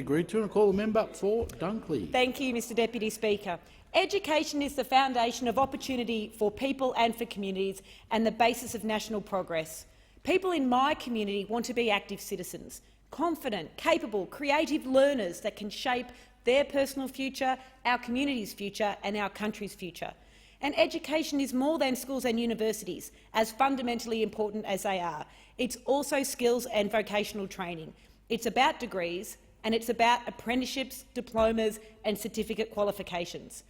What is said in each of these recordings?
Agreed to, and I call the member for Dunkley. Thank you, Mr Deputy Speaker. Education is the foundation of opportunity for people and for communities and the basis of national progress. People in my community want to be active citizens, confident, capable, creative learners that can shape their personal future, our community's future and our country's future. And education is more than schools and universities, as fundamentally important as they are. It's also skills and vocational training. It's about degrees, and it's about apprenticeships, diplomas and certificate qualifications.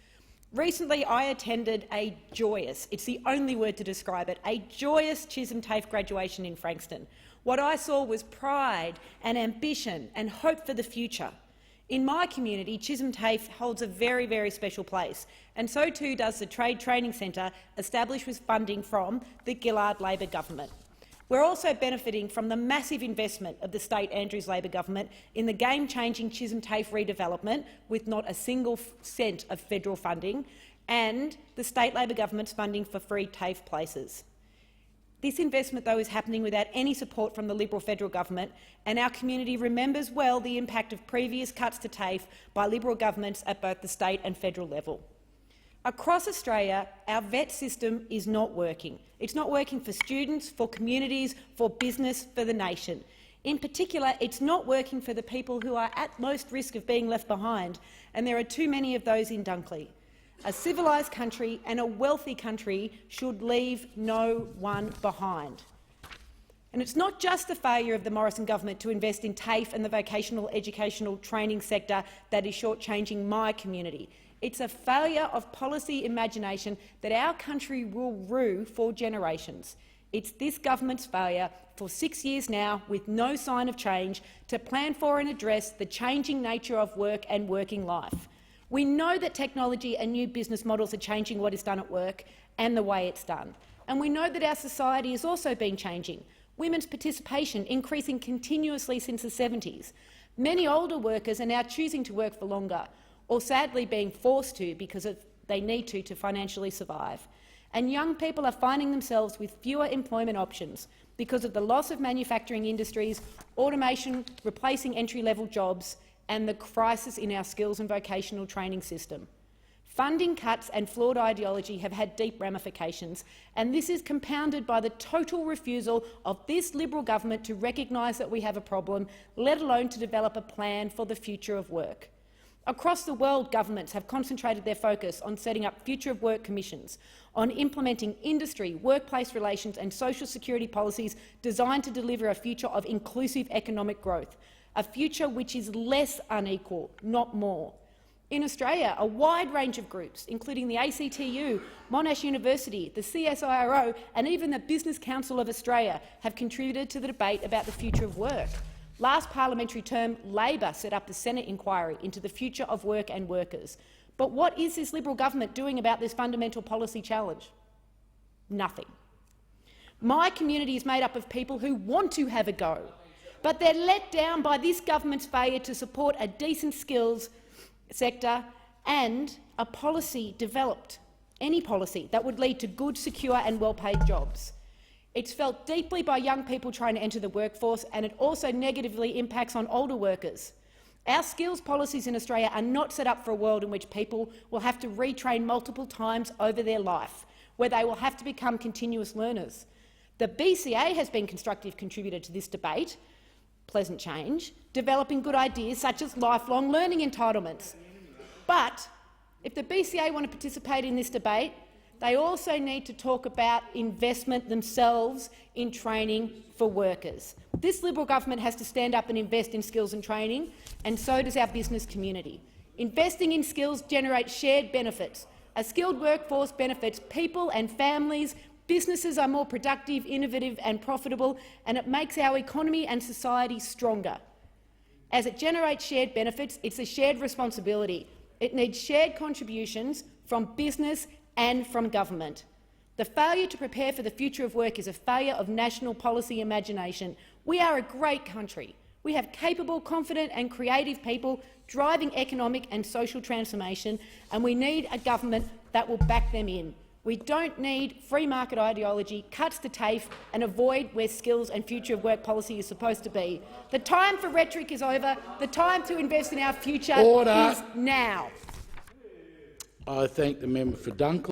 Recently, I attended a joyous, it's the only word to describe it, a joyous Chisholm TAFE graduation in Frankston. What I saw was pride and ambition and hope for the future. In my community, Chisholm TAFE holds a very, very special place, and so too does the Trade Training Centre, established with funding from the Gillard Labor government. We're also benefiting from the massive investment of the state Andrews Labor government in the game-changing Chisholm TAFE redevelopment, with not a single cent of federal funding, and the state Labor government's funding for free TAFE places. This investment, though, is happening without any support from the Liberal federal government, and our community remembers well the impact of previous cuts to TAFE by Liberal governments at both the state and federal level. Across Australia, our VET system is not working. It's not working for students, for communities, for business, for the nation. In particular, it's not working for the people who are at most risk of being left behind, and there are too many of those in Dunkley. A civilised country and a wealthy country should leave no one behind. And it's not just the failure of the Morrison government to invest in TAFE and the vocational educational training sector that is shortchanging my community. It's a failure of policy imagination that our country will rue for generations. It's this government's failure for 6 years now, with no sign of change, to plan for and address the changing nature of work and working life. We know that technology and new business models are changing what is done at work and the way it's done. And we know that our society has also been changing. Women's participation increasing continuously since the 70s. Many older workers are now choosing to work for longer, or sadly being forced to because they need to financially survive. And young people are finding themselves with fewer employment options because of the loss of manufacturing industries, automation replacing entry-level jobs, and the crisis in our skills and vocational training system. Funding cuts and flawed ideology have had deep ramifications, and this is compounded by the total refusal of this Liberal government to recognise that we have a problem, let alone to develop a plan for the future of work. Across the world, governments have concentrated their focus on setting up future of work commissions, on implementing industry, workplace relations and social security policies designed to deliver a future of inclusive economic growth, a future which is less unequal, not more. In Australia, a wide range of groups, including the ACTU, Monash University, the CSIRO and even the Business Council of Australia, have contributed to the debate about the future of work. Last parliamentary term, Labor set up the Senate inquiry into the future of work and workers. But what is this Liberal government doing about this fundamental policy challenge? Nothing. My community is made up of people who want to have a go, but they're let down by this government's failure to support a decent skills sector and a policy developed, any policy that would lead to good, secure and well-paid jobs. It's felt deeply by young people trying to enter the workforce, and it also negatively impacts on older workers. Our skills policies in Australia are not set up for a world in which people will have to retrain multiple times over their life, where they will have to become continuous learners. The BCA has been a constructive contributor to this debate, pleasant change, developing good ideas such as lifelong learning entitlements. But if the BCA want to participate in this debate, they also need to talk about investment themselves in training for workers. This Liberal government has to stand up and invest in skills and training, and so does our business community. Investing in skills generates shared benefits. A skilled workforce benefits people and families, businesses are more productive, innovative and profitable, and it makes our economy and society stronger. As it generates shared benefits, it's a shared responsibility. It needs shared contributions from business and from government. The failure to prepare for the future of work is a failure of national policy imagination. We are a great country. We have capable, confident and creative people driving economic and social transformation, and we need a government that will back them in. We don't need free market ideology, cuts to TAFE and avoid where skills and future of work policy is supposed to be. The time for rhetoric is over. The time to invest in our future Order. is now. I thank the member for Dunkley.